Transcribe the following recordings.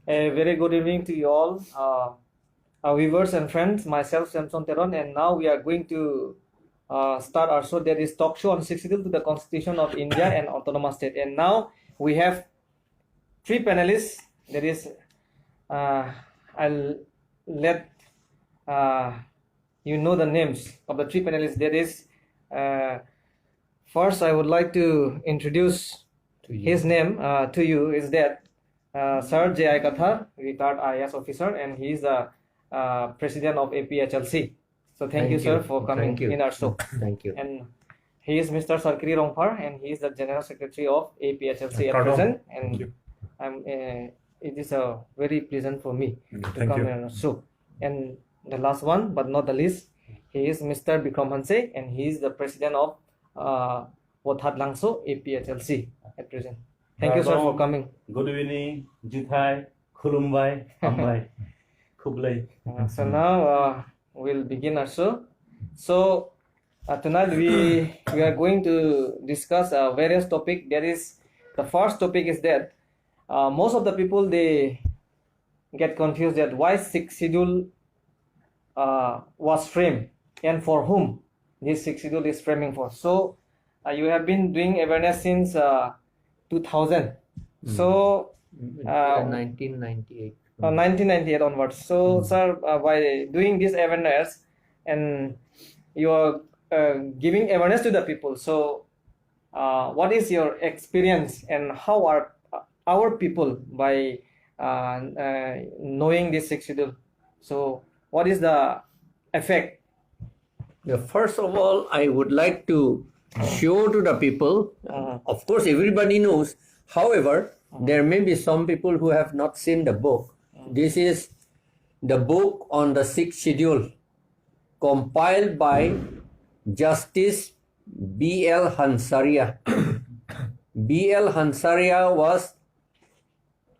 A very good evening to you all, our viewers and friends. Myself, Samson Teron, and now we are going to start our show. There is talk show on 60 to the Constitution of India and Autonomous State. And now we have three panelists. There is, I'll let you know the names of the three panelists. There is, first I would like to introduce his name to you is that Sir J.I. Kathar, retired IAS officer, and he is the president of APHLC. So thank you, sir, for coming in our show. Thank you. And he is Mr. Sarkiri Rongpar, and he is the general secretary of APHLC at present. And it is very pleasant for me to come on our show. And the last one, but not the least, he is Mr. Bikram Hanse, and he is the president of Wothat Langso APHLC at present. Thank you, sir, for coming. Good evening, Juthai, Khulumbai, Ambai, Kublai. So now we'll begin our show. So tonight we are going to discuss various topics. There is the first topic is that most of the people, they get confused that why sixth schedule was framed and for whom this sixth schedule is framing for. So you have been doing awareness since 2000. So 1998. 1998 onwards. So sir, by doing this awareness and you are giving awareness to the people, so what is your experience and how are our people by knowing this sixth schedule? So what is the effect? First of all, I would like to show to the people. Of course, everybody knows. However, there may be some people who have not seen the book. This is the book on the sixth schedule, compiled by Justice B.L. Hansaria. B.L. Hansaria was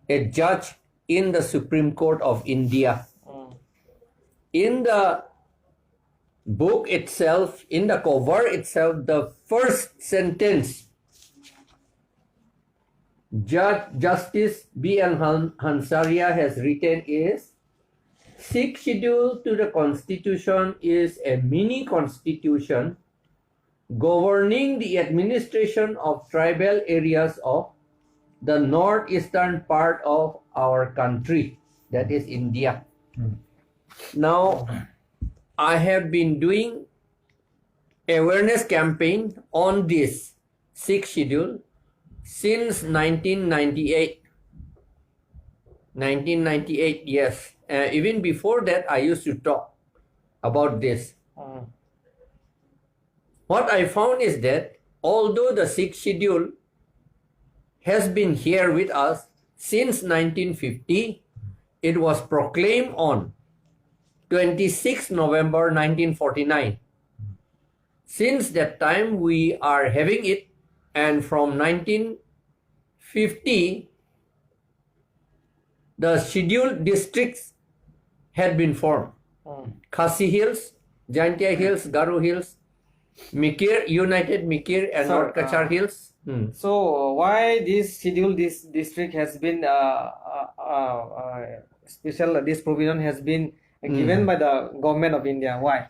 a judge in the Supreme Court of India. In the book itself, in the cover itself, the first sentence Justice B.L. Hansaria has written is, sixth schedule to the Constitution is a mini constitution governing the administration of tribal areas of the northeastern part of our country, that is India. Now, I have been doing awareness campaign on this sixth schedule since 1998. 1998, yes. Even before that, I used to talk about this. What I found is that although the sixth schedule has been here with us since 1950, it was proclaimed on 26 November 1949. Since that time, we are having it, and from 1950, the scheduled districts had been formed. Khasi Hills, Jaintia Hills, Garo Hills, Mikir, United Mikir, and North Kachar Hills. So why this schedule, this district has been special, this provision has been given by the government of India? Why?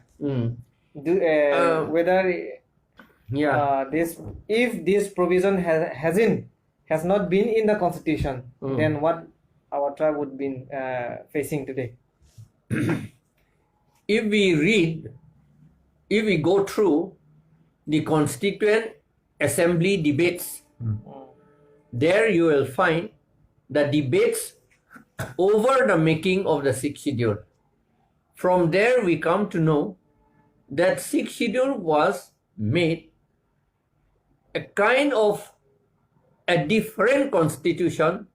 Whether this, if this provision has not been in the constitution, then what our tribe would be facing today? If we go through the Constituent Assembly debates, there you will find the debates over the making of the sixth schedule. From there we come to know that sixth schedule was made a kind of a different constitution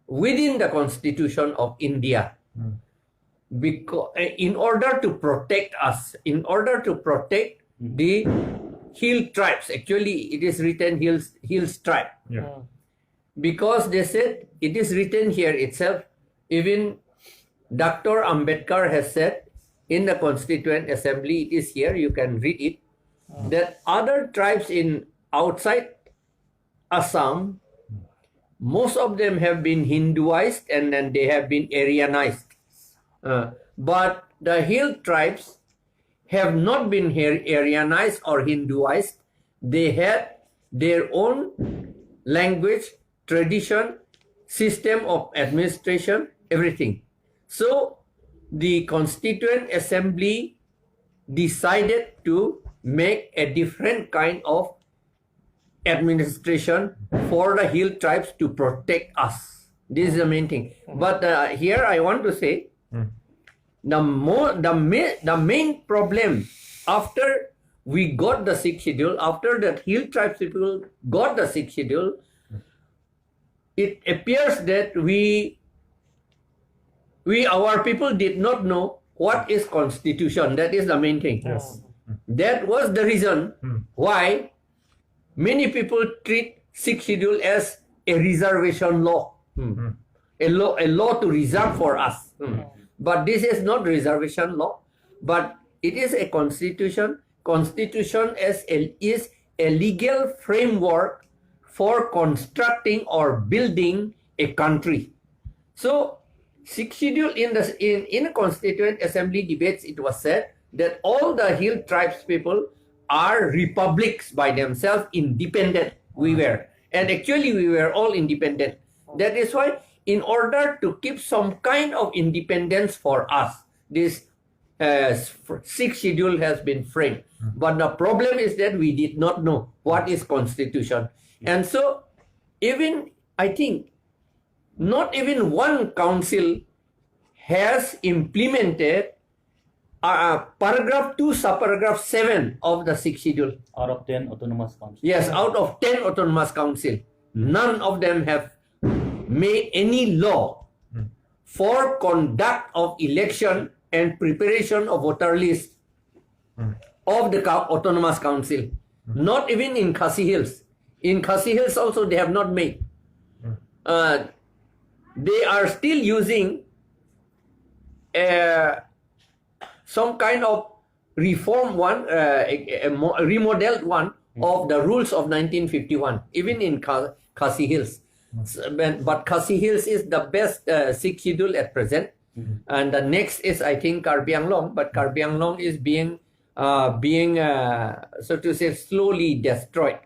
within the Constitution of India. Because in order to protect us, in order to protect the hill tribes, actually it is written hills tribe. Because they said, it is written here itself, even Dr. Ambedkar has said in the Constituent Assembly, it is here, you can read it, that other tribes in outside Assam most of them have been Hinduized and then they have been Aryanized. But the hill tribes have not been Aryanized or Hinduized. They had their own language, tradition, system of administration, everything. So the Constituent Assembly decided to make a different kind of administration for the hill tribes to protect us. This is the main thing. But here I want to say, the main problem after we got the Sikh schedule, after the hill tribes people got the Sikh schedule, it appears that our people did not know what is constitution. That is the main thing. Yes. That was the reason why many people treat Sikh schedule as a reservation law, a law to reserve for us. But this is not reservation law, but it is a constitution. Constitution is a legal framework for constructing or building a country. So Sikh schedule in the Constituent Assembly debates, it was said that all the hill tribes people are republics by themselves, independent. We were, and actually we were all independent. That is why, in order to keep some kind of independence for us, this Sikh schedule has been framed. But the problem is that we did not know what is constitution, and so even I think not even one council has implemented paragraph 2, subparagraph 7 of the Sikh schedule. Out of 10 autonomous councils. Yes, out of 10 autonomous council, none of them have made any law for conduct of election and preparation of voter list of the autonomous council. Not even in Khasi Hills. In Khasi Hills also they have not made. They are still using some kind of reform one, a remodeled one of the rules of 1951, even in Khasi Hills. But Khasi Hills is the best Sikh schedule at present. And the next is, I think, Karbi Anglong, but Karbi Anglong is being so to say, slowly destroyed.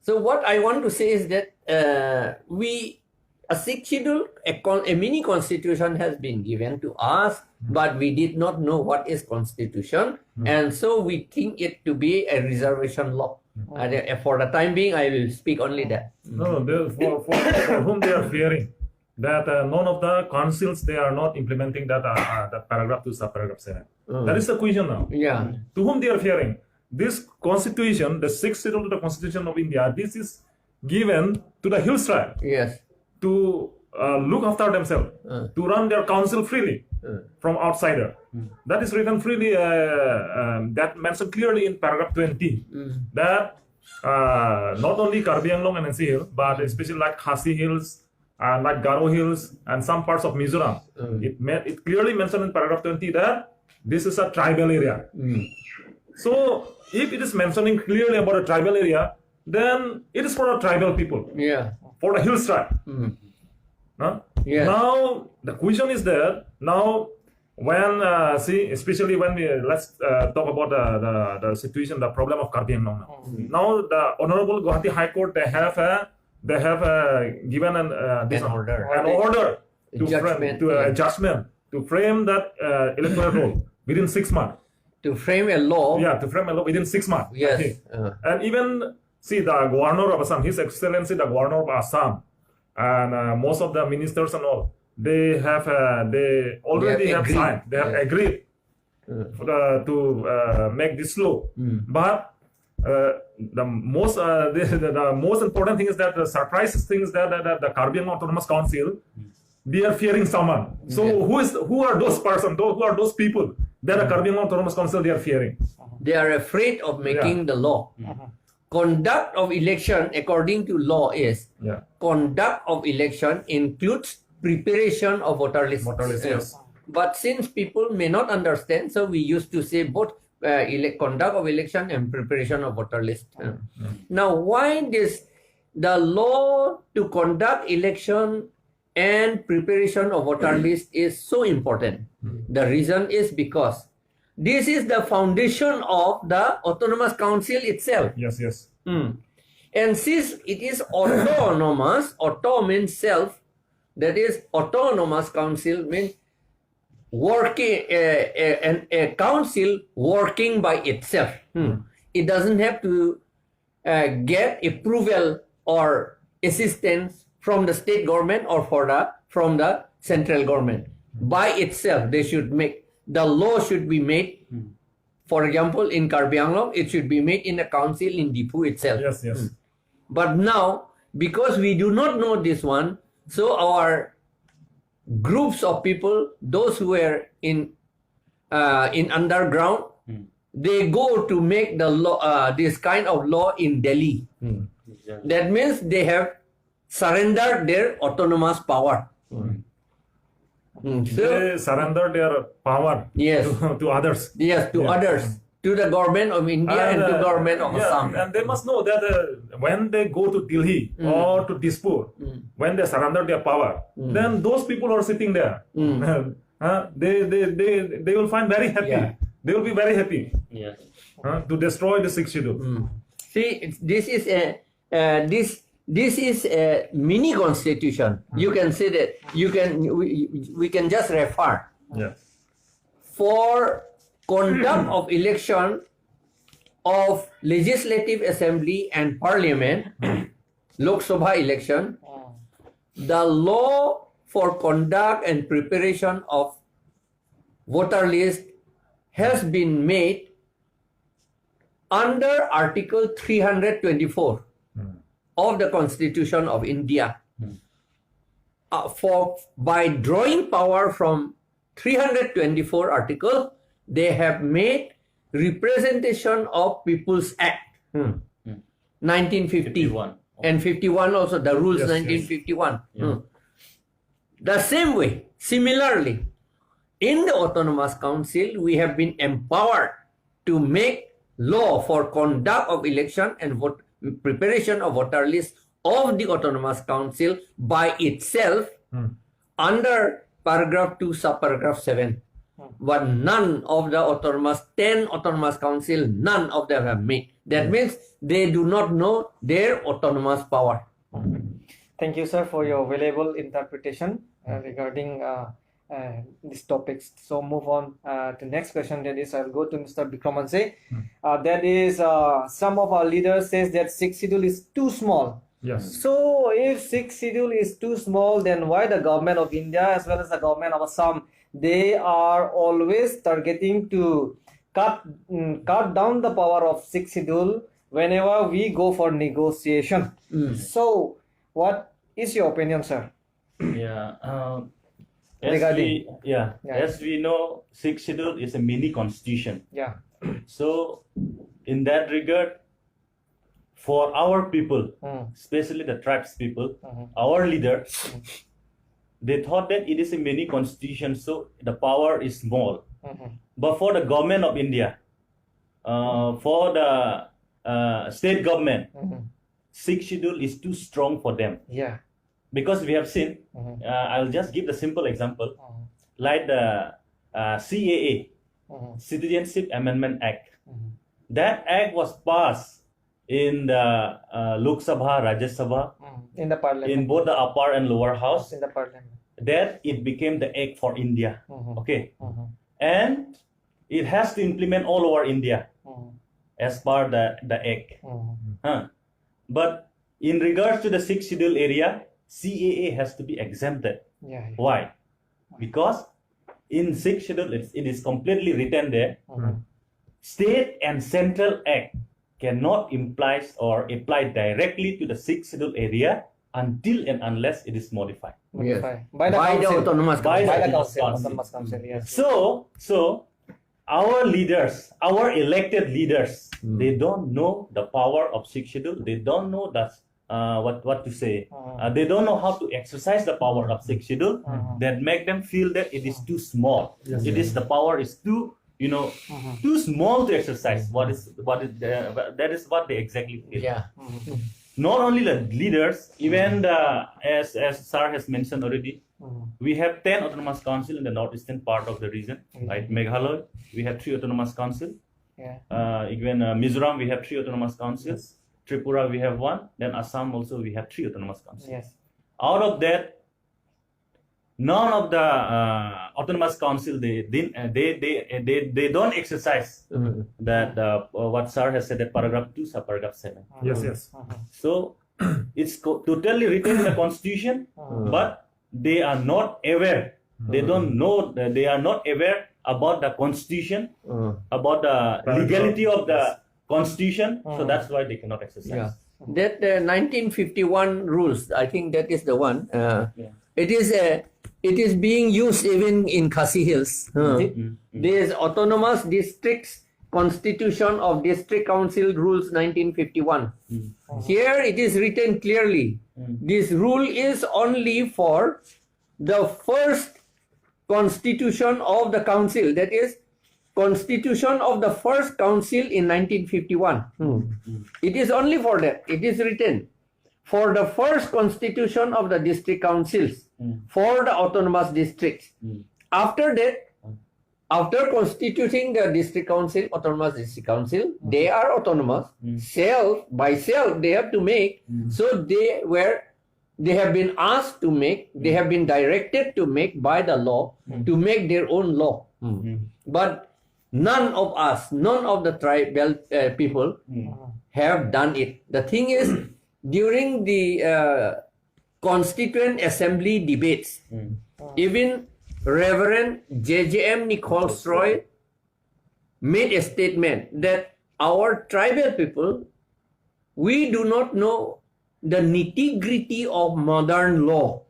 So what I want to say is that a Sikh schedule, a mini constitution has been given to us, but we did not know what is constitution, and so we think it to be a reservation law. For the time being, I will speak only that. No, for whom they are fearing that none of the councils, they are not implementing that paragraph 2, subparagraph 7. That is the question now. Yeah. To whom they are fearing? This constitution, the 6th schedule to the Constitution of India, this is given to the hill tribe Yes. to look after themselves, to run their council freely from outsider. That is written freely, that mentioned clearly in paragraph 20, that not only Karbi Anglong and NC Hill, but especially like Khasi Hills, like Garo Hills, and some parts of Mizoram. It clearly mentioned in paragraph 20 that this is a tribal area. So if it is mentioning clearly about a tribal area, then it is for the tribal people, Yeah. for the hill tribe. Yes. Now the question is that now when especially when we let's talk about the situation, the problem of Karbi Anglong now. Now the Honorable Guwahati High Court, they have given an order to a judgment to frame that electoral roll within 6 months. To frame a law. Yeah, to frame a law within 6 months. Yes. Okay. And even see the Governor of Assam, His Excellency the Governor of Assam, and most of the ministers and all, they have already have signed. They have agreed to make this law. But the most important thing is that the surprise thing is that the Karbi Anglong Autonomous Council, they are fearing someone. So who are those persons? Who are those people that the Karbi Anglong Autonomous Council they are fearing? They are afraid of making the law. Conduct of election, according to law, is conduct of election includes preparation of voter lists. Yes. But since people may not understand, so we used to say both conduct of election and preparation of voter list. Now, why this the law to conduct election and preparation of voter list is so important. The reason is because this is the foundation of the Autonomous Council itself. Yes, yes. And since it is autonomous, auto means self, that is Autonomous Council means working, a council working by itself. It doesn't have to get approval or assistance from the state government or from the central government. By itself, they should make, the law should be made. For example, in Karbi Anglong, it should be made in a council in Dipu itself. Yes, yes. But now, because we do not know this one, so our groups of people, those who are in underground, they go to make the law, this kind of law in Delhi. Exactly. That means they have surrendered their autonomous power. So, They surrender their power yes, to others. yes, to Yeah. others, to the government of India and to government of yeah, Assam. and they must know that when they go to Delhi or to Dispur, when they surrender their power, then those people who are sitting there, they will find very happy. Yeah. They will be very happy Yes. to destroy the sixth schedule. See, this is a this is a mini constitution. You can say that we can just refer Yes. for conduct of election of legislative assembly and parliament, Lok Sabha election. The law for conduct and preparation of voter list has been made under Article 324 of the Constitution of India. By drawing power from 324 article, they have made Representation of People's Act 1950 51. and 51 also, the rules Yes, 1951. The same way, similarly, in the Autonomous Council, we have been empowered to make law for conduct of election and preparation of voter list of the Autonomous Council by itself under paragraph 2, subparagraph 7. But none of the 10 Autonomous Council, none of them have made. That means they do not know their autonomous power. Thank you, sir, for your valuable interpretation regarding these topics. So move on to next question. That is, I'll go to Mr. Bikramanse. That is, some of our leaders says that sixth schedule is too small. Yes. So if sixth schedule is too small, then why the government of India as well as the government of Assam, they are always targeting to cut down the power of sixth schedule whenever we go for negotiation. So what is your opinion, sir? Yeah. Regarding- Yeah. Yeah. As we know, sixth schedule is a mini constitution. Yeah. So, in that regard, for our people, especially the tribes people, our leaders, they thought that it is a mini constitution, so the power is small. But for the government of India, for the state government, sixth schedule is too strong for them. Yeah. Because we have seen, I'll just give the simple example, like the CAA, Citizenship Amendment Act. That act was passed in the Lok Sabha, Rajya Sabha, In the parliament. in both the upper and lower house. In the parliament. That it became the act for India. Okay. And it has to implement all over India as per the act. But in regards to the sixth schedule area, CAA has to be exempted. Yeah. Why? Because in sixth schedule, it is completely written there. State and central act cannot imply or apply directly to the sixth schedule area until and unless it is modified. Modify. By the By the council. Autonomous By Council. By the the council. council. Autonomous council. Yes. So our leaders, our elected leaders, they don't know the power of sixth schedule. They don't know that what to say. They don't know how to exercise the power of sixth schedule. That make them feel that it is too small. The power is too too small to exercise. That is what they exactly feel. Yeah. not only the leaders, even as Sir has mentioned already, we have 10 autonomous council in the northeastern part of the region. Like Meghalaya, we have 3 autonomous council. Even Mizoram, we have 3 autonomous councils. Tripura, we have 1. Then Assam also, we have 3 autonomous councils. Out of that, none of the autonomous council they don't exercise that what Sir has said, that paragraph 2 subparagraph 7. Yes. So it's totally written in the constitution, but they are not aware. They don't know. They are not aware about the constitution, about the legality of the constitution. So that's why they cannot exercise. That 1951 rules, I think that is the one. It is being used even in Khasi Hills. There is autonomous districts, Constitution of District Council Rules 1951. Here it is written clearly. This rule is only for the first constitution of the council. That is Constitution of the first council in 1951. It is only for that. It is written for the first constitution of the district councils for the autonomous districts. After that, after constituting the district council, autonomous district council, they are autonomous. By self, they have to make. So they have been asked to make, they have been directed to make by the law, to make their own law. But none of us, none of the tribal people have done it. The thing is, during the Constituent Assembly debates, even Reverend J.J.M. Nichols Roy made a statement that our tribal people, we do not know the nitty-gritty of modern law.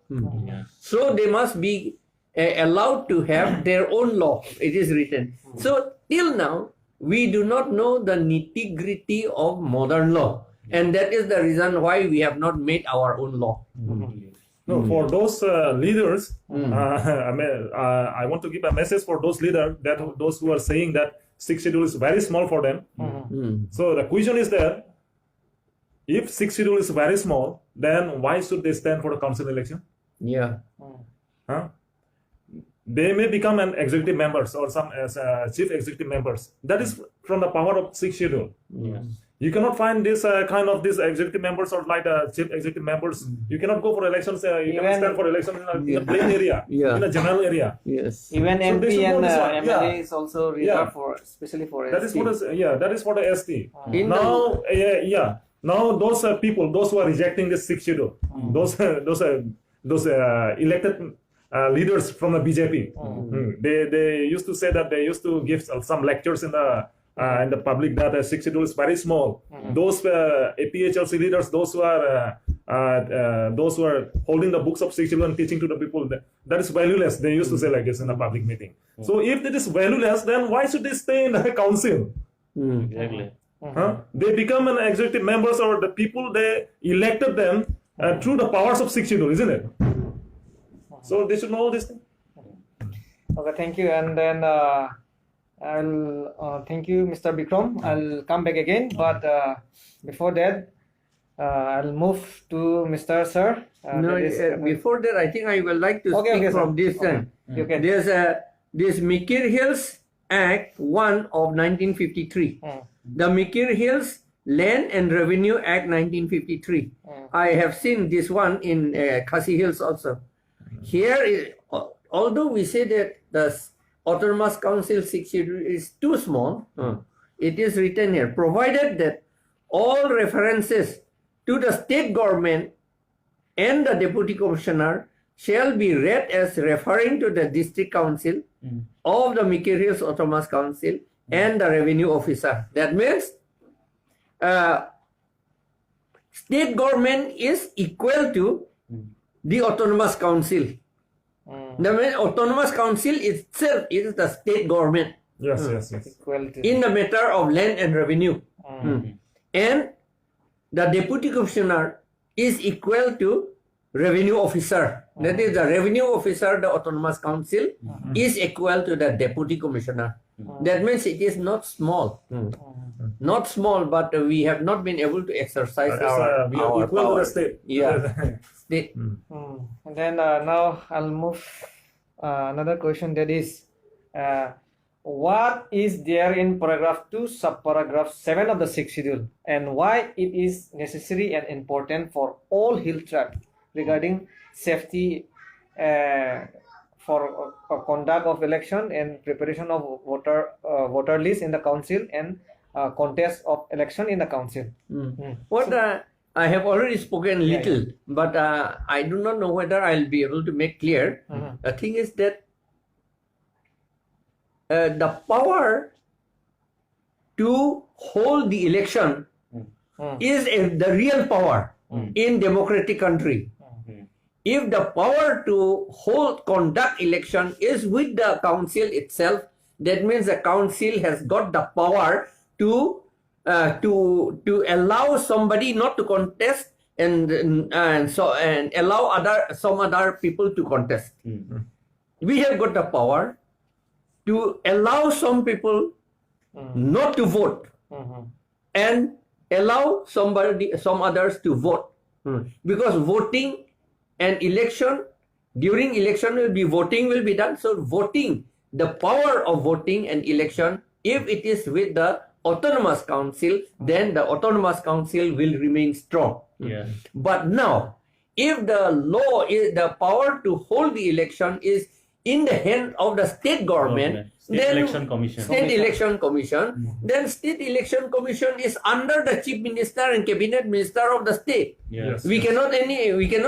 So they must be allowed to have their own law. It is written. So till now, we do not know the nitty-gritty of modern law. And that is the reason why we have not made our own law. No, for those leaders, I want to give a message for those leaders, that those who are saying that sixth schedule is very small for them. So the question is that if sixth schedule is very small, then why should they stand for the council election? They may become an executive members or some as chief executive members. That is from the power of sixth schedule. You cannot find this kind of these executive members or like chief executive members. You cannot go for elections. You cannot stand for elections in a plain area, in a general area. Even MP and MLA is also reserved for, especially for that ST. That is for the ST. Now, now those people, those who are rejecting this sixth schedule, those elected leaders from the BJP, they used to say that they used to give some lectures in the public that sixth schedule is very small. Those APHLC leaders, those who are holding the books of sixth schedule and teaching to the people, that is valueless. They used to say like this in a public meeting. So if it is valueless, then why should they stay in the council? Exactly. They become an executive members, or the people they elected them through the powers of sixth schedule, isn't it? So they should know this thing. Okay, thank you. And then I'll thank you, Mr. Bikram. I'll come back again, but before that, I'll move to Mr. Sir. Before that, I think I would like to speak from this. There's this Mikir Hills Act 1 of 1953. The Mikir Hills Land and Revenue Act 1953. I have seen this one in Khasi Hills also. Here, although we say that the Autonomous Council 6 is too small, it is written here, provided that all references to the state government and the deputy commissioner shall be read as referring to the district council of the Mikir Hills Autonomous Council and the revenue officer. That means state government is equal to the autonomous council. The autonomous council itself is the state government. Yes. In the matter of land and revenue. And the deputy commissioner is equal to revenue officer. That is, the revenue officer, the autonomous council, is equal to the deputy commissioner. That means it is not small. Not small, but we have not been able to exercise That is, we are our equal power. to the state. Yeah. State. And then now I'll move another question, that is, what is there in paragraph 2, subparagraph 7 of the Sikh schedule, and why it is necessary and important for all hill tribes regarding safety for conduct of election and preparation of voter list in the council and contest of election in the council. What I have already spoken little, but I do not know whether I'll be able to make clear. The thing is that the power to hold the election is the real power in democratic country. If the power to conduct election is with the council itself, that means the council has got the power to allow somebody not to contest and allow some other people to contest. We have got the power to allow some people not to vote and allow some others to vote, because voting and election, during election voting will be done. So voting, the power of voting and election, if it is with the autonomous council, then the autonomous council will remain strong. But now, if the law is the power to hold the election is in the hand of the state government, then Election Commission. State Election Commission, then State Election Commission is under the Chief Minister and Cabinet Minister of the state. Yes. We cannot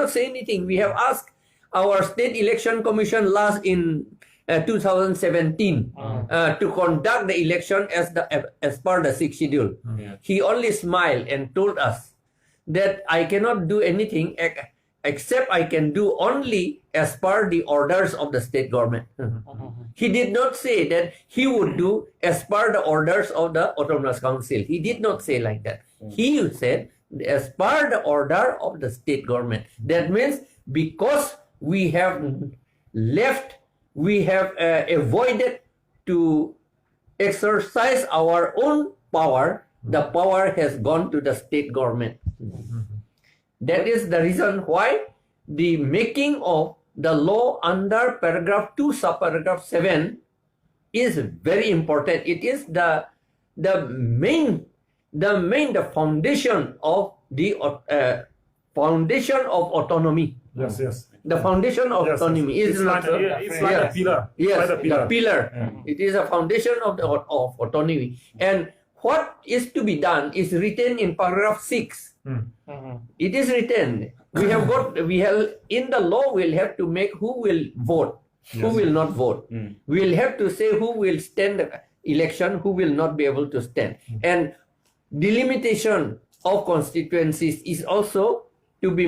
say anything. We have asked our State Election Commission last in 2017 to conduct the election as per the Sikh schedule. He only smiled and told us that I cannot do anything except I can do only as per the orders of the state government. He did not say that he would do as per the orders of the autonomous council. He did not say like that. He said as per the order of the state government. That means because we have avoided to exercise our own power, the power has gone to the state government. That is the reason why the making of the law under paragraph 2, subparagraph 7 is very important. It is the foundation of the foundation of autonomy. Yes. The foundation of autonomy is it's not like, it's like a pillar. Yes, Like the pillar. It is a foundation of autonomy. And what is to be done is written in paragraph 6. It is written. We have in the law. We'll have to make who will vote, who will not vote. We'll have to say who will stand the election, who will not be able to stand, and delimitation of constituencies is also to be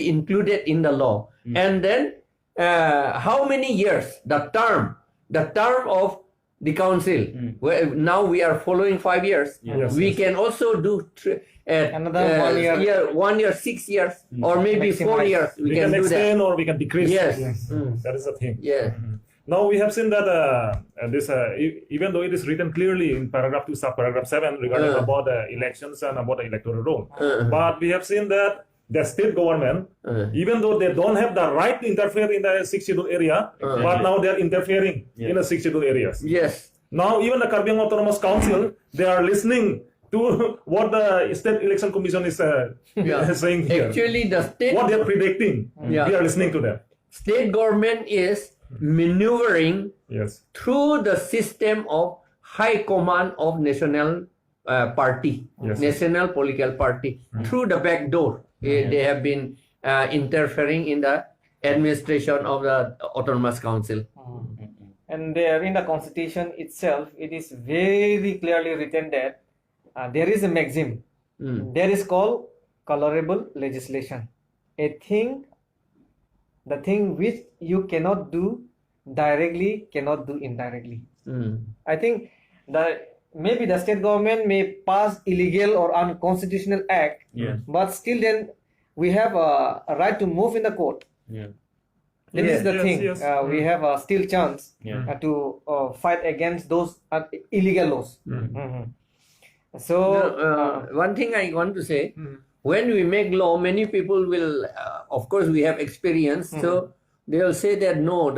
included in the law. And then how many years the term of the council. Now we are following 5 years. We can also do another 1 year, 6 years, or maybe 4 years. We can do extend that. or we can decrease. Yes. That is the thing. Yeah. Now we have seen that this, even though it is written clearly in paragraph 2, subparagraph 7 regarding about the elections and about the electoral roll, but we have seen that the state government, even though they don't have the right to interfere in the Sikh scheduled area, but now they are interfering in the Sikh scheduled areas. Yes. Now even the Karbiang Autonomous Council, they are listening to what the State Election Commission is saying here. Actually, the state, What they are predicting, we are listening to them. state government is maneuvering Yes. through the system of high command of national party, national political party, through the back door. They have been interfering in the administration of the autonomous council. And there in the constitution itself, it is very clearly written that there is a maxim. There is called colorable legislation. The thing which you cannot do directly, cannot do indirectly. I think maybe the state government may pass illegal or unconstitutional act, but still then we have a right to move in the court. Yeah. That is the Yes, thing. yes. We have a still chance Yeah. to fight against those illegal laws. Mhm. So, One thing I want to say, when we make law, many people will, of course, we have experience, so they will say that no,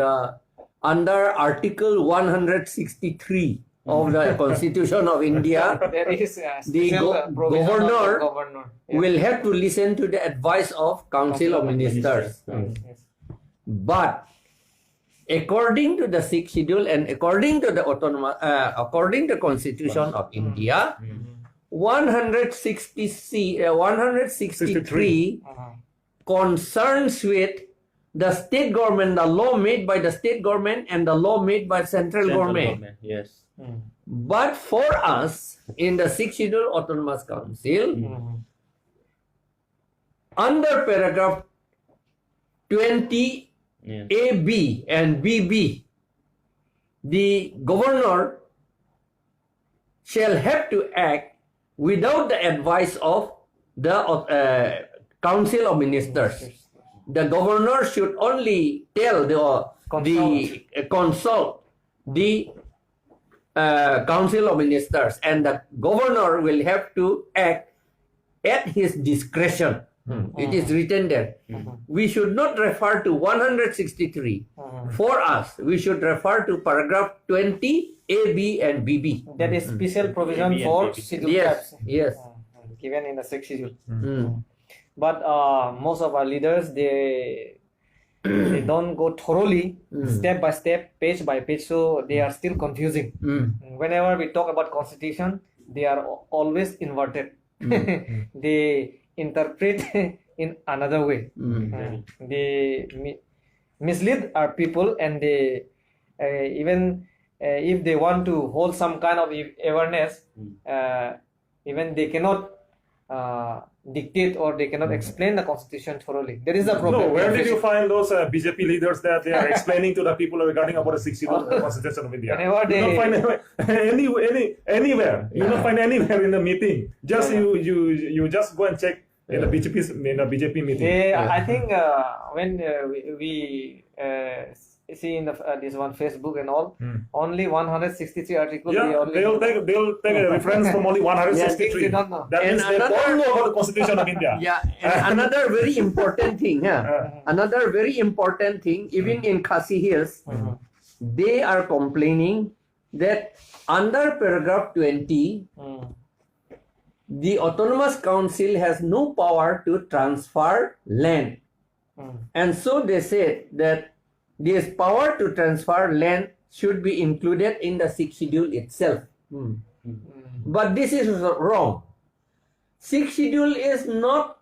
under Article 163 of the Constitution of India, there is a the special provision of the governor Yeah. will have to listen to the advice of Council of Ministers. Yes. But according to the Sikh schedule and according to the according to Constitution of India, 163 concerns with the state government, the law made by the state government and the law made by central government. Yes. But for us in the Sikh Schedule Autonomous Council, under paragraph 20 Yeah. AB and BB, the governor shall have to act without the advice of the Council of Ministers. The governor should only tell consult the Council of Ministers, and the governor will have to act at his discretion. It is written there. We should not refer to 163. For us, we should refer to paragraph 20 AB and BB. That is special provision AB and for BB. scheduled Yes, tribes. yes. Given in the Sikh schedule. Mm. But most of our leaders, they don't go thoroughly, step by step, page by page, so they are still confusing. Whenever we talk about constitution, they are always inverted. They interpret in another way. They mislead our people, and they even if they want to hold some kind of awareness, even they cannot dictate or they cannot explain the constitution thoroughly. There is a problem. No, where did you find those BJP leaders that they are explaining to the people regarding about the 60th Constitution of India? Whenever You don't find anywhere. You don't find anywhere in the meeting. Just you just go and check in the BJP meeting. I think when we see in the this one Facebook and all, only 163 articles. Yeah, they'll take a reference from only 163. They don't know. That means they don't know about the Constitution of India. Yeah, and another very important thing, another very important thing, even in Khasi Hills, they are complaining that under paragraph 20, the Autonomous Council has no power to transfer land. And so they said that this power to transfer land should be included in the Sikh schedule itself. But this is wrong. Sikh schedule is not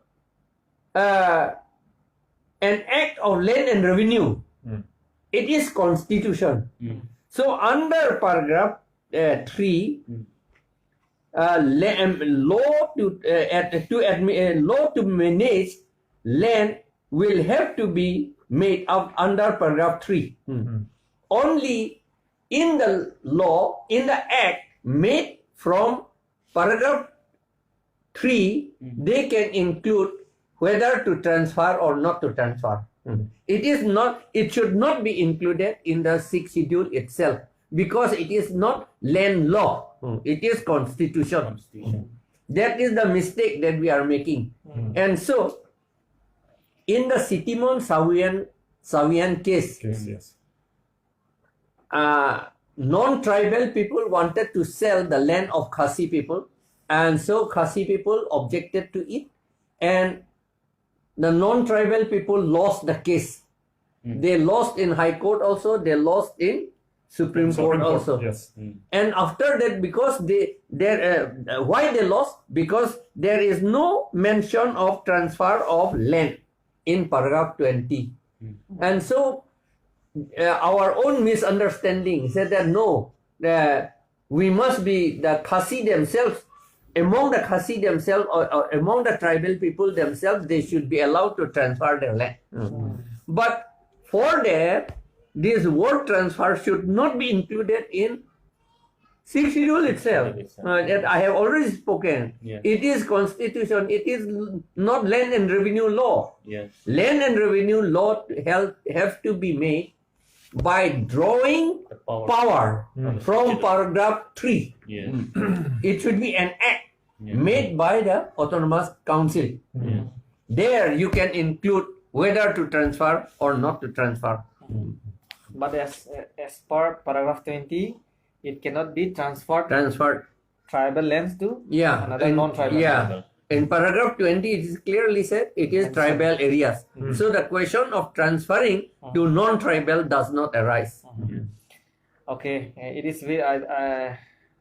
an act of land and revenue. It is constitution. So under paragraph 3, law to manage land will have to be made up under paragraph 3. Only in the law, in the act made from paragraph 3, they can include whether to transfer or not to transfer. It should not be included in the Sikh schedule itself, because it is not land law. It is constitution. That is the mistake that we are making. And so, in the Sitimon Sawian case, Yes. non-tribal people wanted to sell the land of Khasi people, and so Khasi people objected to it, and the non-tribal people lost the case. They lost in High Court also, they lost in Supreme Court also. Yes. And after that, because why they lost? Because there is no mention of transfer of land in paragraph 20. And so our own misunderstanding said that no, we must be the Khasi themselves, among the Khasi themselves or among the tribal people themselves, they should be allowed to transfer their land. But for that, this word transfer should not be included in Sixth schedule itself, that I have already spoken. Yeah. It is constitution. It is not land and revenue law. Yes. Land and revenue law have to be made by drawing The power. power from Schedule. paragraph 3. Yes. It should be an act Yeah. made by the autonomous council. Yeah. There you can include whether to transfer or not to transfer. But as per paragraph 20, it cannot be transferred Transferred. tribal lands to Yeah. another in- non-tribal Yeah. land. In paragraph 20, it is clearly said it is tribal areas. So the question of transferring to non-tribal does not arise. Okay, it is very.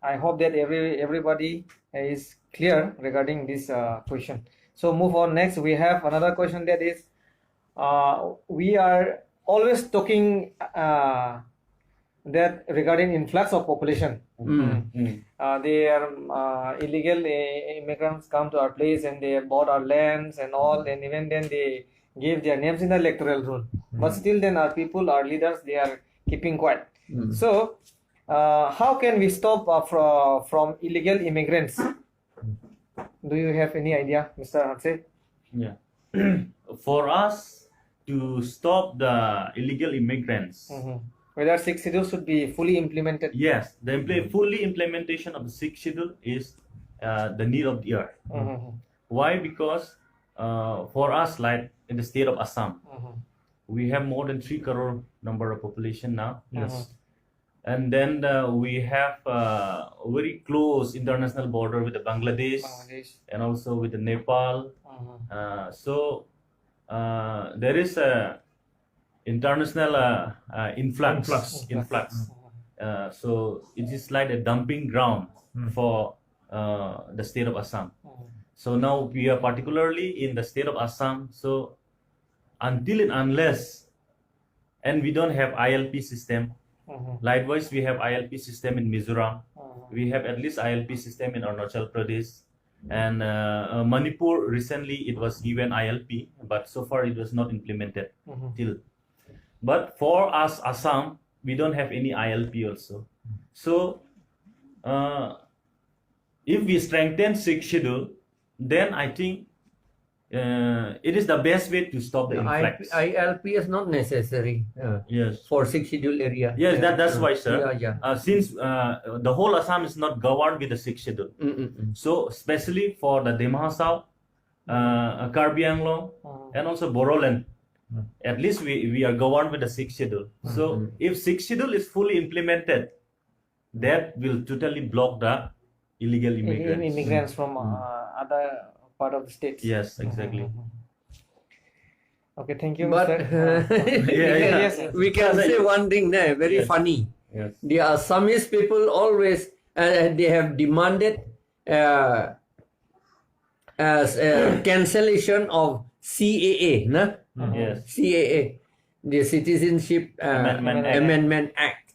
I hope that everybody is clear regarding this question. So move on. Next, we have another question that is, we are always talking that regarding influx of population. They are illegal immigrants come to our place and they bought our lands and all, and even then they gave their names in the electoral roll. But still, then our people, our leaders, they are keeping quiet. So, how can we stop from illegal immigrants? Do you have any idea, Mr. Hatse? Yeah. For us to stop the illegal immigrants, Whether sixth schedule should be fully implemented? yes, the fully implementation of the Sikh schedule is the need of the hour. Why? Because for us, like in the state of Assam, we have more than 3 crore number of population now. Yes. And then we have very close international border with the Bangladesh, and also with the Nepal. So there is a international influx. So it is like a dumping ground for the state of Assam. So now we are particularly in the state of Assam. So until and unless, and we don't have ILP system. Likewise, we have ILP system in Mizoram. We have at least ILP system in Arunachal Pradesh. And Manipur, recently it was given ILP, but so far it was not implemented till. But for us, Assam, we don't have any ILP also. So, if we strengthen Sikh schedule, then I think it is the best way to stop the influx. ILP is not necessary Yes. for sixth schedule area. Yes, that's why, sir. Yeah. Since the whole Assam is not governed with the Sikh schedule, so especially for the Demha South, Karbi Anglong, and also Boroland, at least we are governed with the Sikh schedule. So if Sikh schedule is fully implemented, that will totally block the illegal immigrants. Immigrants from other part of the states. Yes, exactly. Okay, thank you, But Mr. Yes. we can say one thing there, very Yes. funny. Yes. The Assamese people always they have demanded as cancellation of CAA, nah? Yes. CAA, the Citizenship Amendment Act.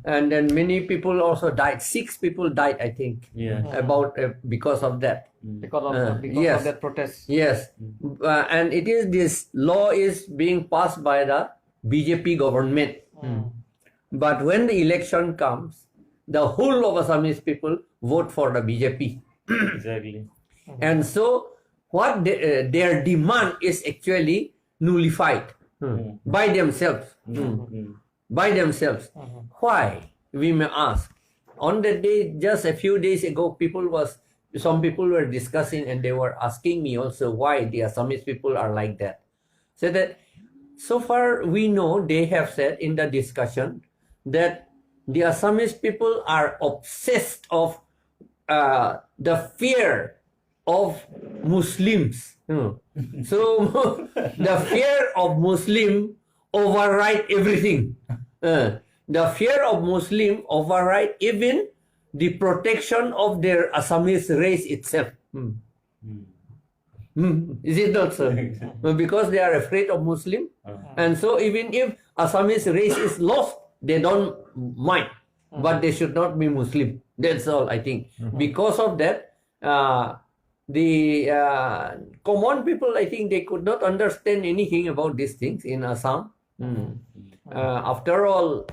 And then many people also died. 6 people died, I think, Yeah. about because of that. Because of yes. that protest. Yes, and it is this law is being passed by the BJP government. But when the election comes, the whole of Assamese people vote for the BJP. Exactly. And so what their demand is actually nullified by themselves. By themselves. Why? We may ask. On that day, just a few days ago, some people were discussing and they were asking me also why the Assamese people are like that. So that so far we know they have said in the discussion that the Assamese people are obsessed of the fear of Muslims. So the fear of Muslim override everything. The fear of Muslim override even the protection of their Assamese race itself. Is it not so? Because they are afraid of Muslim. And so even if Assamese race is lost, they don't mind. But they should not be Muslim. That's all, I think. Because of that, the common people, I think they could not understand anything about these things in Assam. After all,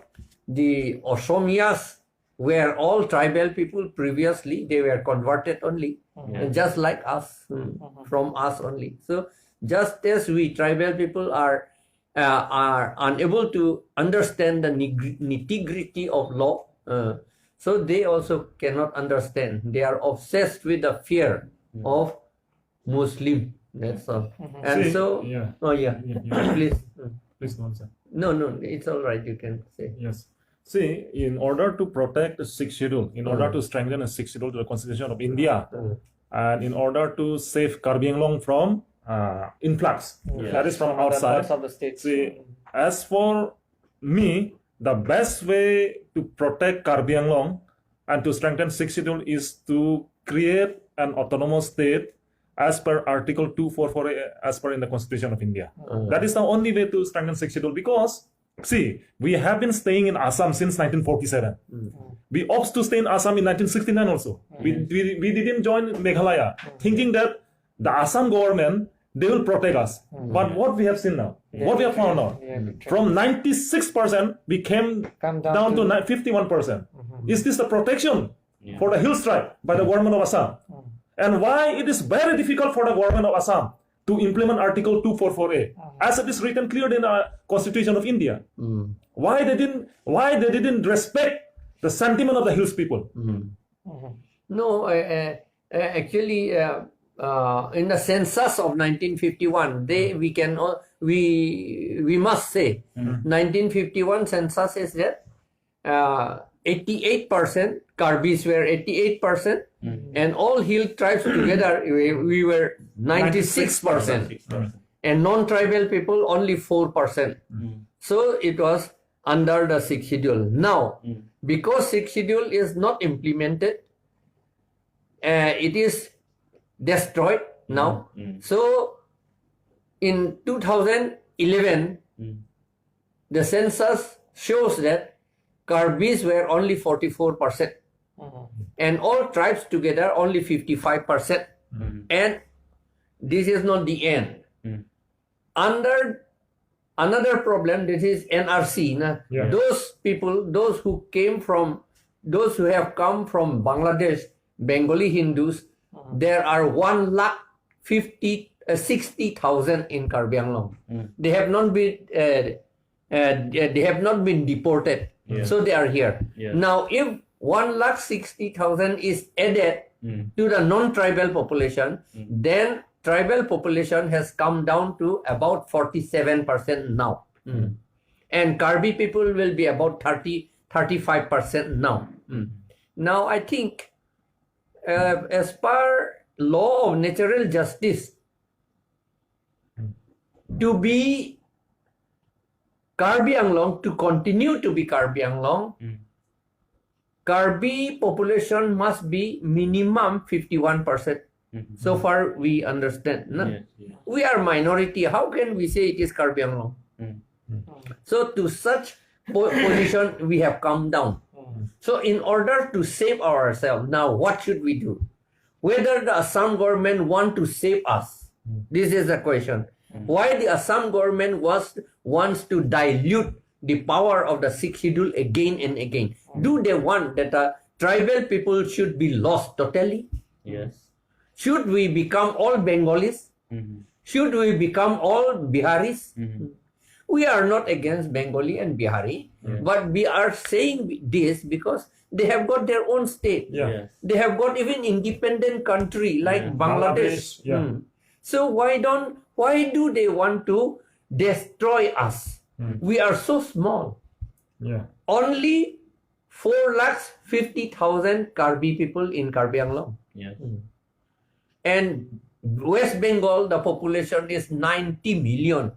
the Assamiyas where all tribal people previously they were converted only, just like us, from us only. So just as we tribal people are unable to understand the nitty-gritty of law, so they also cannot understand. They are obsessed with the fear of Muslim. That's all. And See, so, yeah. oh yeah, Yeah. please. Please don't say. No, it's all right. You can say. Yes. See, in order to protect the Sikh schedule, in order to strengthen the Sikh schedule to the Constitution of India, and in order to save Karbi Anglong from influx, that is from outside. Parts of the state. See, as for me, the best way to protect Karbi Anglong and to strengthen Sikh schedule is to create an autonomous state as per Article 244 as per in the Constitution of India. That is the only way to strengthen Sikh schedule, because see, we have been staying in Assam since 1947. We opted to stay in Assam in 1969 also. We didn't join Meghalaya, thinking that the Assam government, they will protect us. But what we have seen now, what we have found out, from 96% we came down to 51%. Is this the protection for the Hills tribe by the government of Assam? And why it is very difficult for the government of Assam to implement Article 244A, as it is written clearly in the Constitution of India. Why they didn't respect the sentiment of the Hills people? No, actually, in the census of 1951, we must say 1951 census is that 88% Karbis were 88%, and all hill tribes together we were 96%, and non-tribal people only 4%. So it was under the Sikh schedule. Now, because Sikh schedule is not implemented, it is destroyed now. So in 2011, the census shows that Karbis were only 44%, and all tribes together only 55%. And this is not the end. Under another problem, this is NRC. Those people, those who have come from Bangladesh, Bengali Hindus, there are 1,60,000 in Karbi Anglong. They have not been deported, so they are here. Now, if 1,60,000 is added to the non-tribal population, then tribal population has come down to about 47% now. And Karbi people will be about 35% now. Now, I think as per law of natural justice, to be Karbi Anglong, to continue to be Karbi Anglong, Karbi population must be minimum 51%. So far we understand. No? We are minority. How can we say it is Karbi Anglong? So to such position we have come down. So in order to save ourselves, now what should we do? Whether the Assam government want to save us, this is the question. Why the Assam government wants to dilute the power of the Sikh schedule again and again? Do they want that the tribal people should be lost totally? Yes. Should we become all Bengalis? Should we become all Biharis? We are not against Bengali and Bihari, but we are saying this because they have got their own state. Yes. They have got even independent country like Bangladesh. So why do they want to destroy us? We are so small. Only 4,50,000 Karbi people in Karbi Anglong. And West Bengal, the population is 90 million.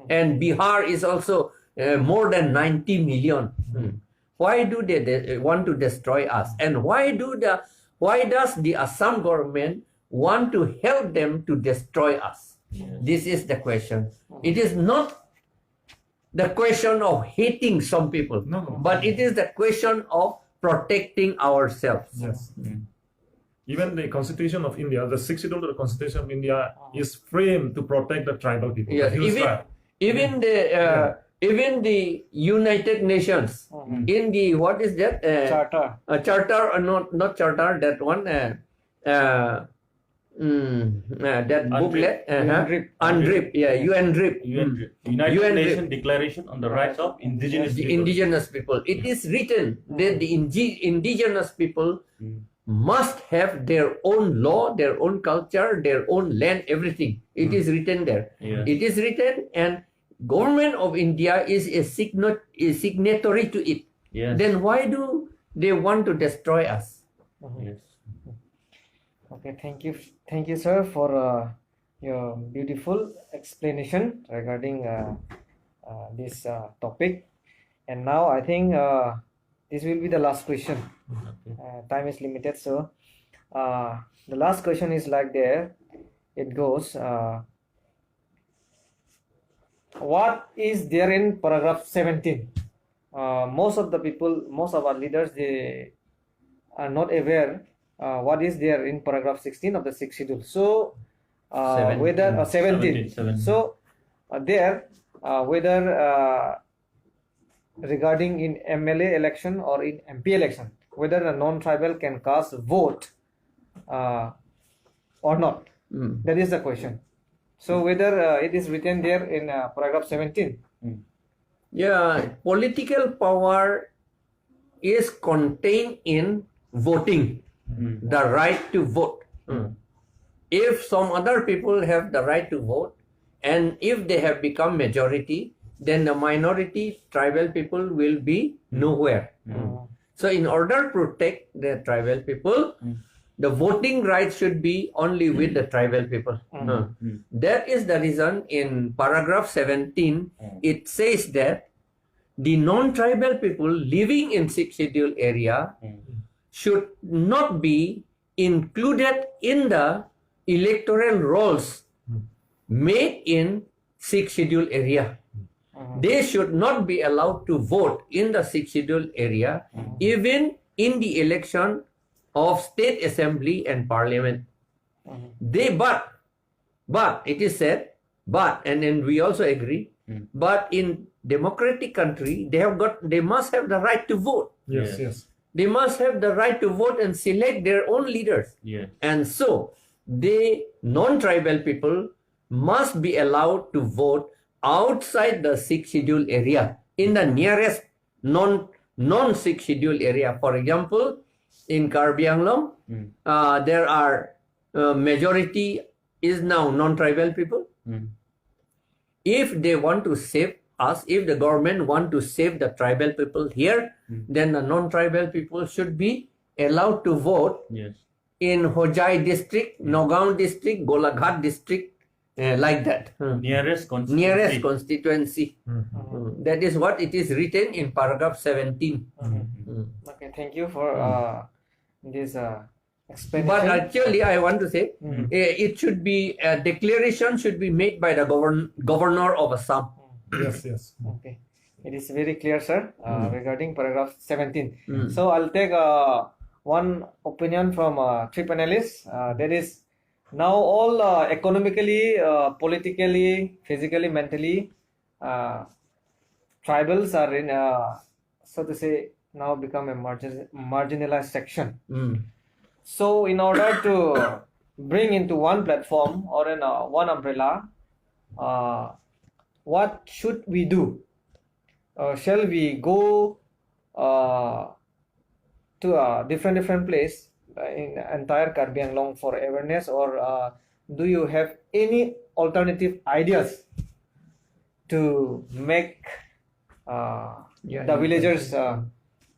And Bihar is also more than 90 million. Why do they want to destroy us? And why does the Assam government want to help them to destroy us? This is the question. It is not the question of hating some people, but it is the question of protecting ourselves. Even the Constitution of India, the 6th schedule of the Constitution of India is framed to protect the tribal people. Even the even the United Nations in the what is that Charter. charter or not charter, that one that booklet UNDRIP. UNDRIP, yeah, UNDRIP, United UN Nations Declaration on the Rights of Indigenous the People. indigenous people. It is written that the indigenous people must have their own law, their own culture, their own land, everything. It is written there. Yes. It is written, and government of India is a signatory to it. Yes. Then why do they want to destroy us? Yes. Okay, thank you, sir, for your beautiful explanation regarding this topic. And now I think this will be the last question. Time is limited, so the last question is like there. It goes. What is there in paragraph 17? Most of the people, most of our leaders, they are not aware what is there in paragraph 16 of the Sikh schedule. So whether 17. 17. So there whether regarding in MLA election or in MP election, whether the non-tribal can cast vote or not. That is the question. So whether it is written there in paragraph 17. Yeah, political power is contained in voting, the right to vote. If some other people have the right to vote, and if they have become majority, then the minority tribal people will be nowhere. So in order to protect the tribal people, the voting rights should be only with the tribal people. That is the reason in paragraph 17, it says that the non-tribal people living in Sikh schedule area should not be included in the electoral rolls made in Sikh schedule area. They should not be allowed to vote in the Sikh schedule area, even in the election of state assembly and parliament. But it is said, and then we also agree, but in democratic country, they must have the right to vote. Yes, yes. They must have the right to vote and select their own leaders. Yes. And so the non-tribal people must be allowed to vote outside the Sikh schedule area, in the nearest non-Sikh schedule area. For example, in Karbi Anglong, there are majority is now non-tribal people. If they want to save us, if the government want to save the tribal people here, then the non-tribal people should be allowed to vote Yes. in Hojai district, Nagaon district, Golaghat district, like that. Nearest constituency. Nearest constituency. That is what it is written in paragraph 17. Okay, thank you for this explanation. But actually, I want to say, it should be, a declaration should be made by the governor of Assam. Yes, yes. Okay, it is very clear, sir, regarding paragraph 17. So I'll take one opinion from three panelists. That is, now all economically, politically, physically, mentally, tribals are in, so to say, now become a marginalized section. So in order to bring into one platform or in one umbrella, what should we do? Shall we go to a different place in entire Karbi Anglong for awareness, or do you have any alternative ideas to make the villagers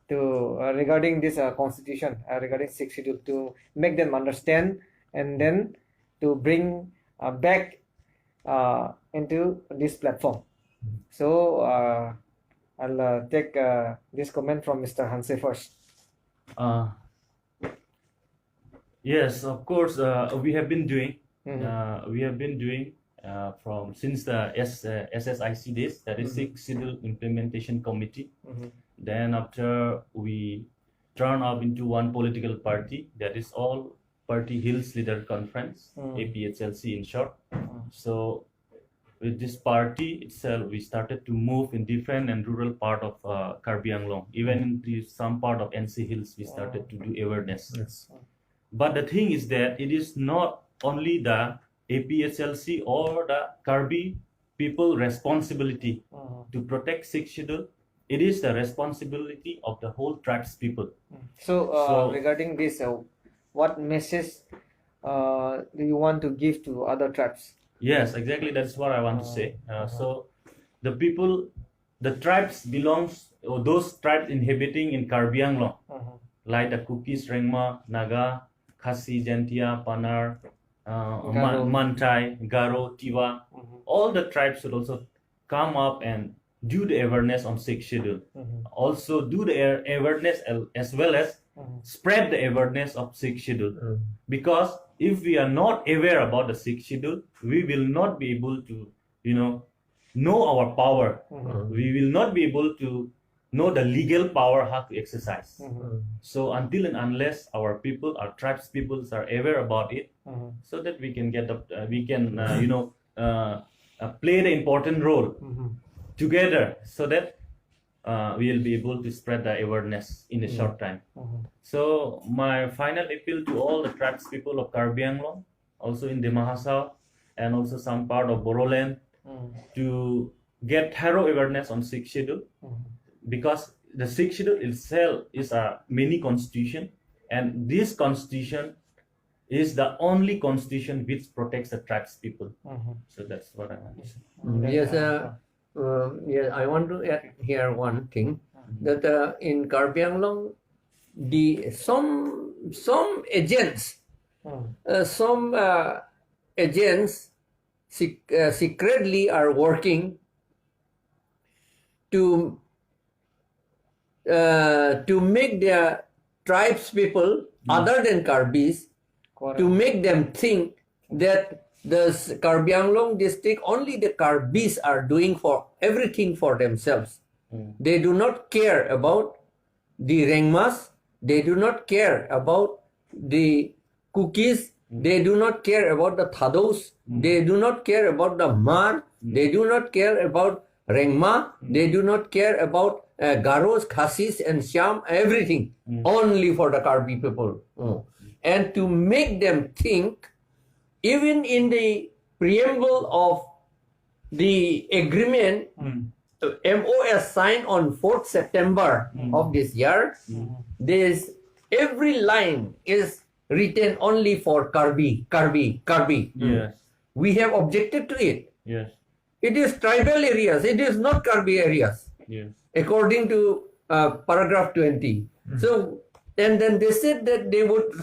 to regarding this constitution, regarding Sikh schedule, to make them understand, and then to bring back into this platform? So I'll take this comment from Mr. Hanse first. Yes, of course. We have been doing. From since the SSIC days, that is Sikh Schedule Implementation Committee. Then after we turn up into one political party, that is All Party Hills Leader Conference, APHLC in short. So with this party itself, we started to move in different and rural part of Karbi Anglong. Even in some part of NC Hills, we started to do awareness. Yes. But the thing is that it is not only the APHLC or the Karbi people responsibility to protect Sikh schedule. It is the responsibility of the whole tribes people. So, regarding this, what message do you want to give to other tribes? Yes, exactly. That's what I want to say. So, the people, the tribes belongs, or those tribes inhabiting in Karbi Anglong, like the Kukis, Rengma, Naga, Khasi, Jantia, Panar, Mantai, Garo, Tiwa, all the tribes should also come up and do the awareness on Sikh schedule. Also do the awareness as well as spread the awareness of Sikh schedule. Because if we are not aware about the Sikh schedule, we will not be able to, know our power. We will not be able to know the legal power how to exercise. So until and unless our people, our tribes peoples are aware about it, so that we can get play the important role together, so that we will be able to spread the awareness in a short time. So my final appeal to all the tribes people of Karbi Anglong, also in the Mahasau and also some part of Boroland, to get thorough awareness on Sikh schedule, because the Sikh schedule itself is a mini constitution, and this constitution is the only constitution which protects the tribes people. So that's what I want to say. Yes, yes, I want to add here one thing, that in Karbi Anglong, some agents secretly are working to make their tribes people other than Karbis, to make them think that the Karbi Anglong district, only the Karbis are doing for everything for themselves. They do not care about the Rengmas, they do not care about the Kukis, they do not care about the Thados, they do not care about the Mar, they do not care about Rengma, they do not care about Garos, Khasis and Syam, everything, only for the Karbi people. And to make them think, even in the preamble of the agreement, MOS signed on 4th September of this year, every line is written only for Karbi. Yes. We have objected to it. Yes. It is tribal areas, it is not Karbi areas, Yes. according to paragraph 20. So, and then they said that they would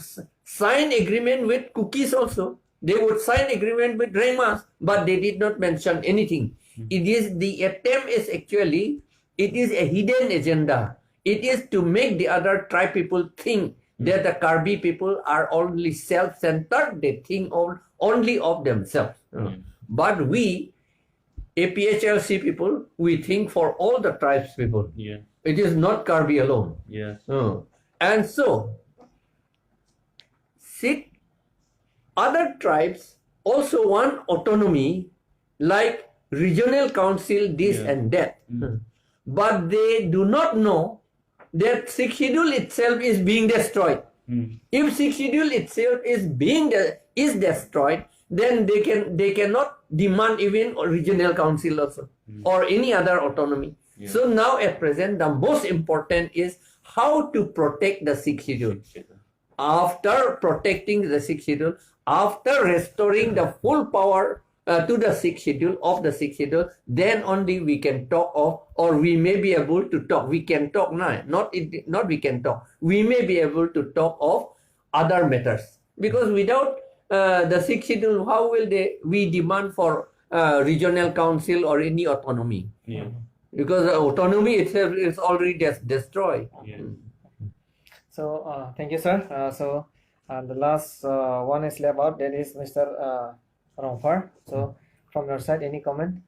sign agreement with Kukis also. They would sign agreement with Rengmas, but they did not mention anything. It is, the attempt is actually, it is a hidden agenda. It is to make the other tribe people think that the Karbi people are only self-centered. They think only of themselves. But we, APHLC people, we think for all the tribes people. Yeah. It is not Karbi alone. Yes. And so, Sikh, other tribes also want autonomy, like regional council, this and that. But they do not know that Sikh schedule itself is being destroyed. If Sikh schedule itself is destroyed, then they cannot demand even a regional council also, or any other autonomy. So now at present, the most important is how to protect the Sikh schedule. After protecting the Sikh schedule, after restoring the full power to the Sikh schedule, of the Sikh schedule, then only we can talk of, or we may be able to talk. We can talk now, not we can talk. We may be able to talk of other matters, because without the Sikh schedule, how will we demand for regional council or any autonomy? Yeah. Because the autonomy itself is already destroyed. Yeah. So thank you, sir. So the last one is left out. That is Mr. Romfar. So from your side, any comment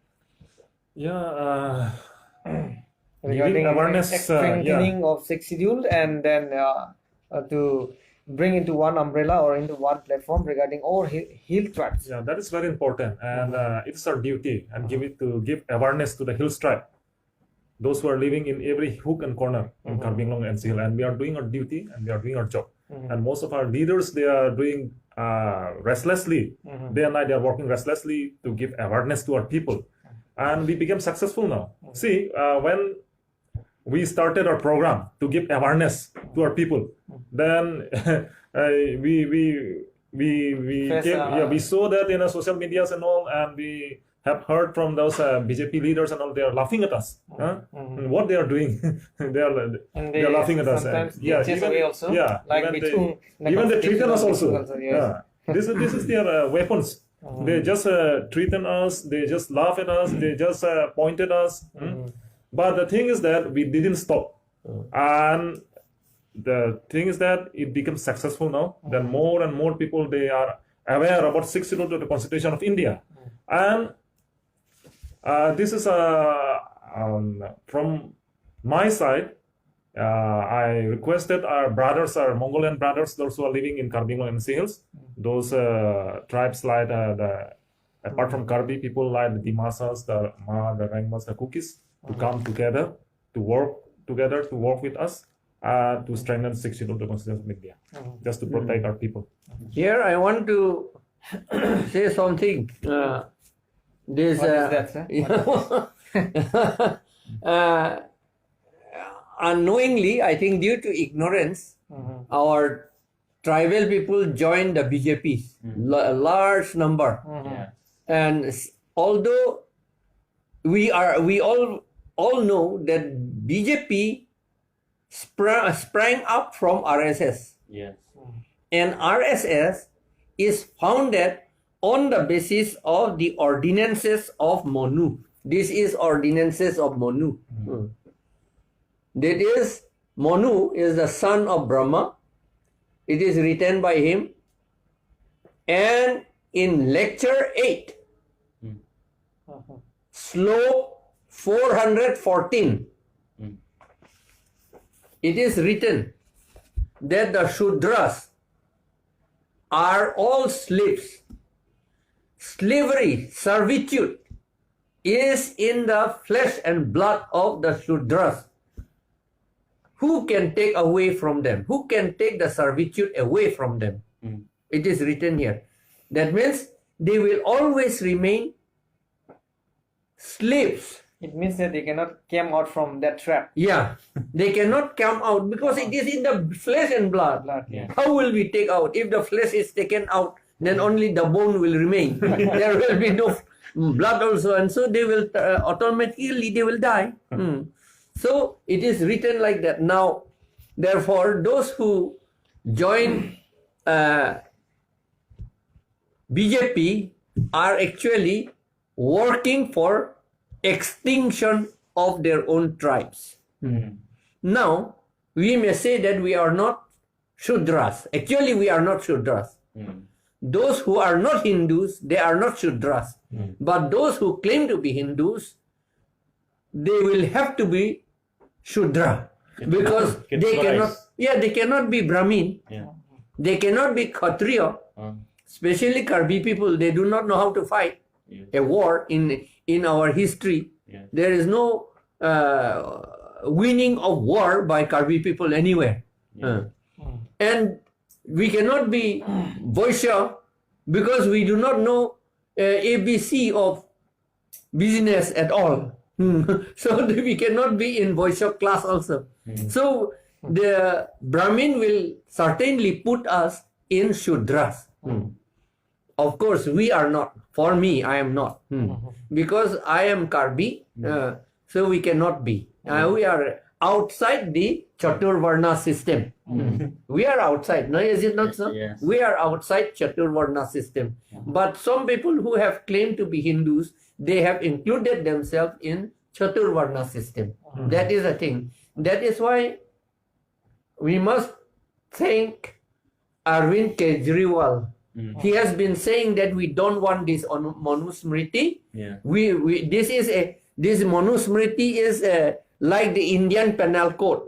Yeah. regarding Giving awareness, strengthening of Sikh schedule, and then to bring into one umbrella or into one platform regarding all hill tribes. Yeah, that is very important, and it's our duty and give awareness to the hill tribe, those who are living in every hook and corner in Karbi Anglong and Sihil, and we are doing our duty and we are doing our job. And most of our leaders, they are doing restlessly, day and night. They are working restlessly to give awareness to our people, and we became successful now. See, when we started our program to give awareness to our people, then we saw that in social medias and all, and we have heard from those BJP leaders and all. They are laughing at us. What they are doing, they are laughing at us. Sometimes Yeah, chase away also. Yeah, like even they threaten us also. Yes. Yeah, this is their weapons. They just threaten us. They just laugh at us. They just point at us. But the thing is that we didn't stop, and the thing is that it becomes successful now. Then more and more people, they are aware about 6 schedule to the Constitution of India, and this is from my side. I requested our brothers, our Mongolian brothers, those who are living in Karbi Anglong and Sihils, those tribes like apart from Karbi, people like the Dimasas, the Ma, the Rangmas, the Kukis, to come together, to work with us, to strengthen 6 schedule to the Constitution of India, just to protect our people. Here I want to say something. This What is that, sir? Unknowingly, I think due to ignorance, our tribal people joined the BJP, a large number. And although we all know that BJP sprang up from RSS, and RSS is founded on the basis of the ordinances of Manu. This is ordinances of Manu. That is, Manu is the son of Brahma. It is written by him. And in lecture 8, slope 414, it is written that the Shudras are all slaves. Slavery, servitude is in the flesh and blood of the Shudras. Who can take away from them? Who can take the servitude away from them? It is written here. That means they will always remain slaves. It means that they cannot come out from that trap. Yeah, they cannot come out because it is in the flesh and blood. Yeah. How will we take out? If the flesh is taken out, then only the bone will remain. There will be no blood also, and so they will automatically they will die. So it is written like that. Now, therefore, those who join BJP are actually working for extinction of their own tribes. Now, we may say that we are not Shudras. Actually, we are not Shudras. Those who are not Hindus, they are not Shudras. But those who claim to be Hindus, they will have to be Shudra. Because they cannot be Brahmin. They cannot be Kshatriya. Especially Karbi people, they do not know how to fight a war in our history. There is no winning of war by Karbi people anywhere. And we cannot be Vaishya because we do not know ABC of business at all. So we cannot be in Vaishya class also. So the Brahmin will certainly put us in Shudras. Of course, we are not. For me, I am not. Because I am Karbi, so we cannot be. We are outside the Chaturvarna system. We are outside. No, is it not so? Yes. We are outside Chaturvarna system. But some people who have claimed to be Hindus, they have included themselves in Chaturvarna system. That is a thing. That is why we must thank Arvind Kejriwal. He has been saying that we don't want this on Manusmriti. This Manusmriti is like the Indian penal code.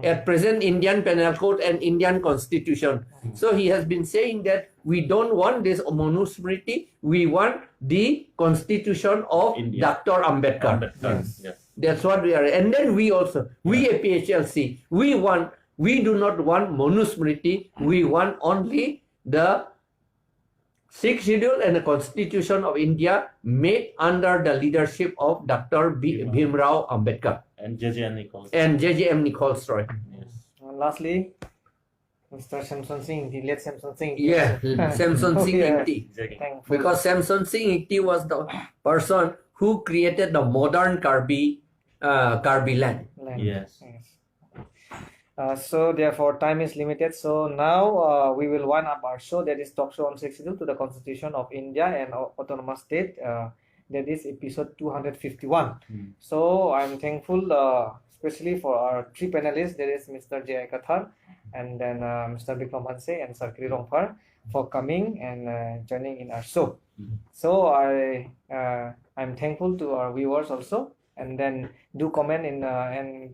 At present, Indian Penal Code and Indian Constitution. So he has been saying that we don't want this Manusmriti, we want the Constitution of India. Dr. Ambedkar. Yes. That's what we are. And then we also, we a PHLC, we do not want Manusmriti, we want only the Sikh schedule and the Constitution of India made under the leadership of Dr. Bhimrao Ambedkar And JJ Nichols. and JJM Nichols Roy. Yes. Lastly, Mr. Samson Singh, the late Samson Singh. Yeah, Samson Singh Yeah. Ikti. Exactly. Thankful. Because Samson Singh Ikti was the person who created the modern Karbi land. Land. Yes. So therefore time is limited, so now we will wind up our show, that is talk show on Sikh schedule to the Constitution of India and autonomous state, that is episode 251. So I'm thankful especially for our three panelists, that is Mr. J.I. Kathar and then Mr. Bikram Hanse and Sir Kiri Rongphar for coming and joining in our show. So I'm thankful to our viewers also, and then do comment in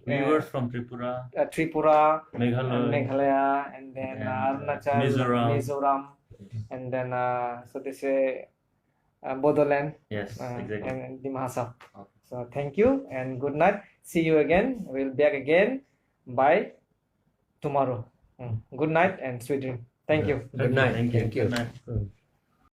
Viewers from Tripura, Tripura, Meghalaya, and then and, Arunachal, Mizoram, and then so they say Bodoland, yes, exactly. and Dimahasa. Okay. So thank you and good night. See you again. We'll be back again by tomorrow. Good night and sweet dream. Thank you. Good night. Thank you. Thank you. Good night.